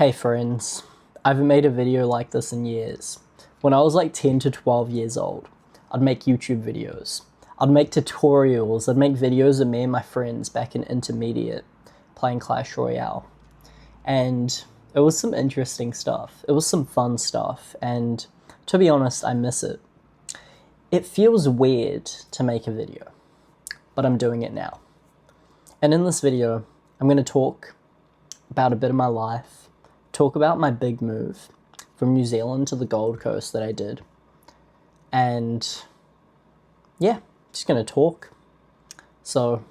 Hey friends, I haven't made a video like this in years. When I was like 10 to 12 years old, I'd make YouTube videos. I'd make tutorials, I'd make videos of me and my friends back in intermediate playing Clash Royale. And it was some interesting stuff. It was some fun stuff, and to be honest, I miss it. It feels weird to make a video, but I'm doing it now. And in this video, I'm going to talk about a bit of my life, talk about my big move from New Zealand to the Gold Coast that I did. And yeah, just going to talk. So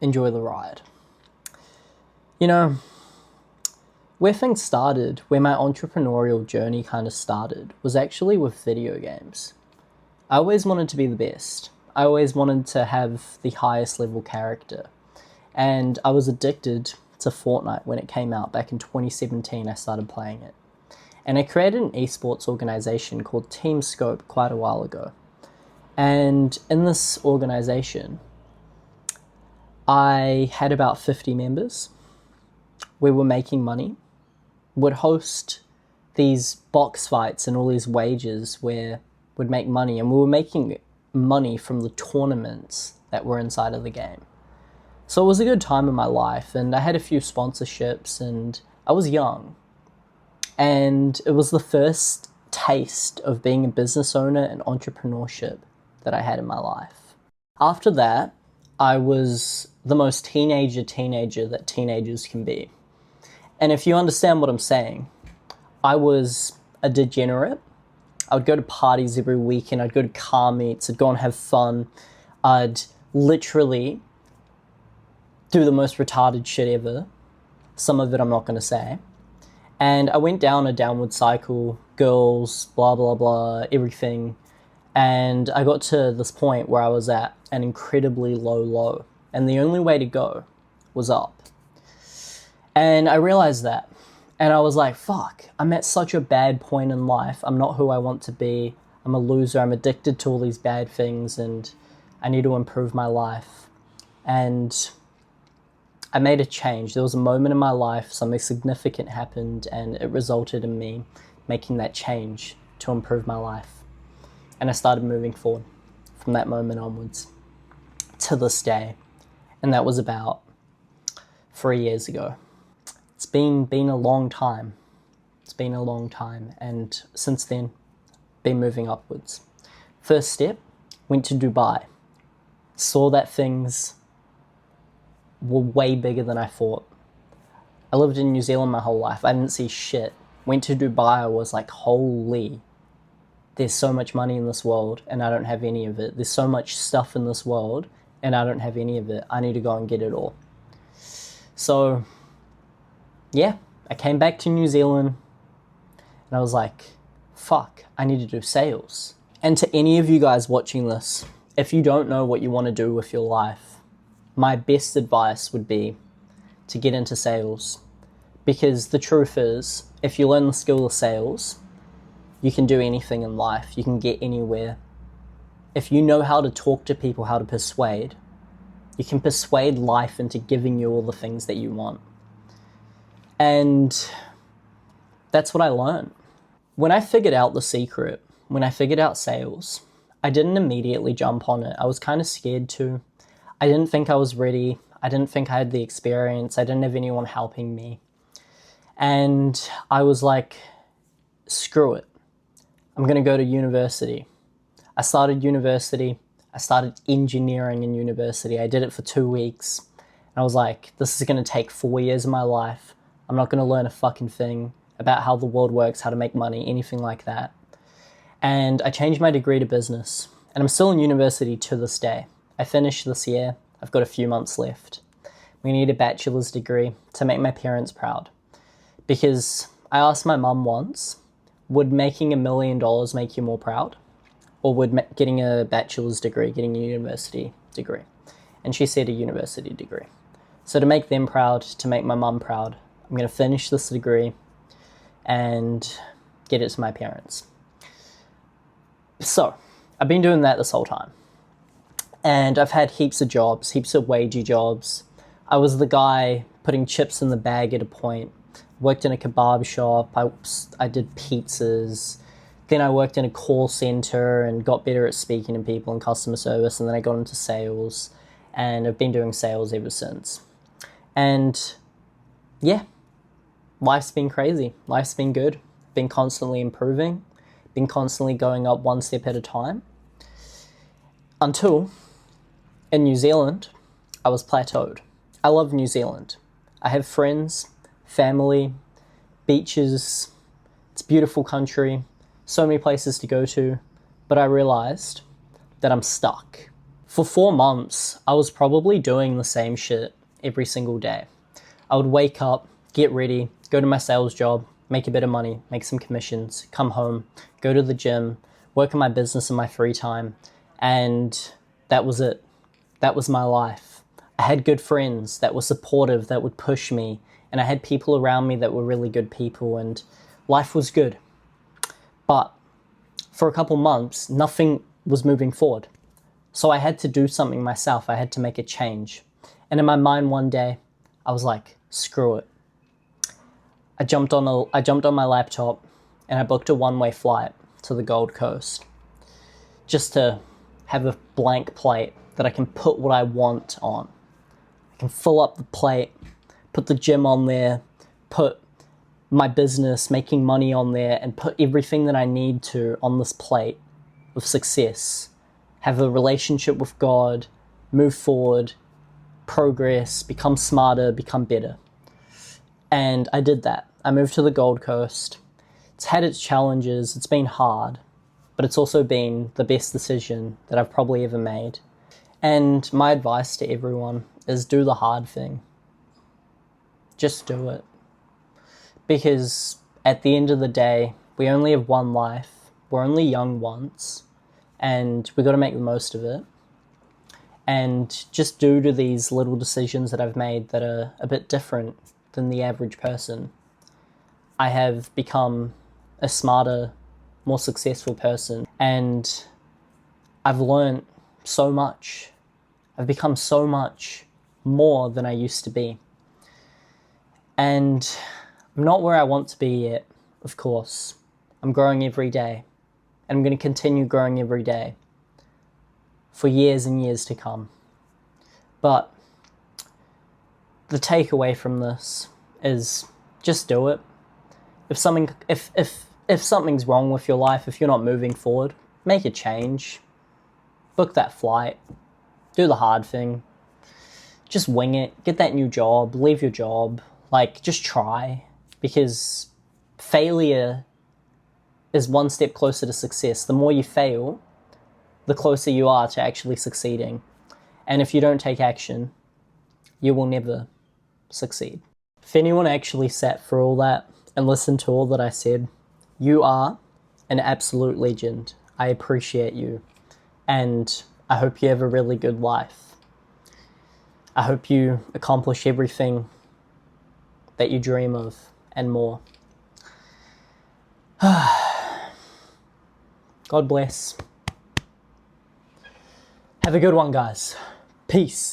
enjoy the ride. You know, where things started, where my entrepreneurial journey kind of started, was actually with video games. I always wanted to be the best. I always wanted to have the highest level character. And I was addicted to Fortnite when it came out back in 2017. I started playing it. And I created an esports organization called Team Scope quite a while ago. And in this organization, I had about 50 members. We were making money. Would host these box fights and all these wages where we'd make money, and we were making money from the tournaments that were inside of the game. So it was a good time in my life, and I had a few sponsorships, and I was young. And it was the first taste of being a business owner and entrepreneurship that I had in my life. After that, I was the most teenager that teenagers can be. And if you understand what I'm saying, I was a degenerate. I would go to parties every weekend. I'd go to car meets. I'd go and have fun. I'd literally do the most retarded shit ever. Some of it I'm not going to say. And I went down a downward cycle, girls, blah, blah, blah, everything. And I got to this point where I was at an incredibly low. And the only way to go was up. And I realized that. And I was like, fuck, I'm at such a bad point in life. I'm not who I want to be. I'm a loser. I'm addicted to all these bad things, and I need to improve my life. And I made a change. There was a moment in my life, something significant happened, and it resulted in me making that change to improve my life. And I started moving forward from that moment onwards to this day. And that was about 3 years ago. It's been a long time. It's been a long time. And since then, been moving upwards. First step, went to Dubai. Saw that things were way bigger than I thought. I lived in New Zealand my whole life. I didn't see shit. Went to Dubai, I was like, holy, there's so much money in this world and I don't have any of it. There's so much stuff in this world and I don't have any of it. I need to go and get it all. So yeah, I came back to New Zealand and I was like, fuck, I need to do sales. And to any of you guys watching this, if you don't know what you want to do with your life, my best advice would be to get into sales. Because the truth is, if you learn the skill of sales, you can do anything in life. You can get anywhere. If you know how to talk to people, how to persuade, you can persuade life into giving you all the things that you want. And that's what I learned. When I figured out the secret, when I figured out sales, I didn't immediately jump on it. I was kind of scared to. I didn't think I was ready. I didn't think I had the experience. I didn't have anyone helping me. And I was like, screw it. I'm going to go to university. I started university. I started engineering in university. I did it for 2 weeks. And I was like, this is going to take 4 years of my life. I'm not going to learn a fucking thing about how the world works, how to make money, anything like that. And I changed my degree to business. And I'm still in university to this day. I finished this year. I've got a few months left. We need a bachelor's degree to make my parents proud. Because I asked my mum once, would making $1 million make you more proud? Or would getting a bachelor's degree, getting a university degree? And she said a university degree. So to make them proud, to make my mum proud, I'm going to finish this degree and get it to my parents. So I've been doing that this whole time. And I've had heaps of jobs, heaps of wagey jobs. I was the guy putting chips in the bag at a point. Worked in a kebab shop. I did pizzas. Then I worked in a call center and got better at speaking to people and customer service. And then I got into sales, and I've been doing sales ever since. And yeah, life's been crazy. Life's been good. Been constantly improving. Been constantly going up one step at a time. Until in New Zealand, I was plateaued. I love New Zealand. I have friends, family, beaches. It's a beautiful country. So many places to go to. But I realized that I'm stuck. For 4 months, I was probably doing the same shit every single day. I would wake up, get ready, go to my sales job, make a bit of money, make some commissions, come home, go to the gym, work on my business in my free time, and that was it. That was my life. I had good friends that were supportive, that would push me, and I had people around me that were really good people, and life was good. But for a couple months, nothing was moving forward. So I had to do something myself. I had to make a change. And in my mind one day, I was like, screw it. I jumped on my laptop and I booked a one-way flight to the Gold Coast just to have a blank plate that I can put what I want on. I can fill up the plate, put the gym on there, put my business, making money on there, and put everything that I need to on this plate of success. Have a relationship with God, move forward, progress, become smarter, become better. And I did that. I moved to the Gold Coast. It's had its challenges, it's been hard, but it's also been the best decision that I've probably ever made. And my advice to everyone is do the hard thing. Just do it. Because at the end of the day, we only have one life. We're only young once, and we got to make the most of it. And just due to these little decisions that I've made that are a bit different than the average person, I have become a smarter, more successful person, and I've learned so much. I've become so much more than I used to be. And I'm not where I want to be yet, of course. I'm growing every day, and I'm going to continue growing every day for years and years to come. But the takeaway from this is just do it. If something's wrong with your life, if you're not moving forward, make a change. Book that flight. Do the hard thing. Just wing it. Get that new job. Leave your job. Just try. Because failure is one step closer to success. The more you fail, the closer you are to actually succeeding. And if you don't take action, you will never succeed. If anyone actually sat for all that and listened to all that I said, you are an absolute legend. I appreciate you. And I hope you have a really good life. I hope you accomplish everything that you dream of and more. God bless. Have a good one, guys. Peace.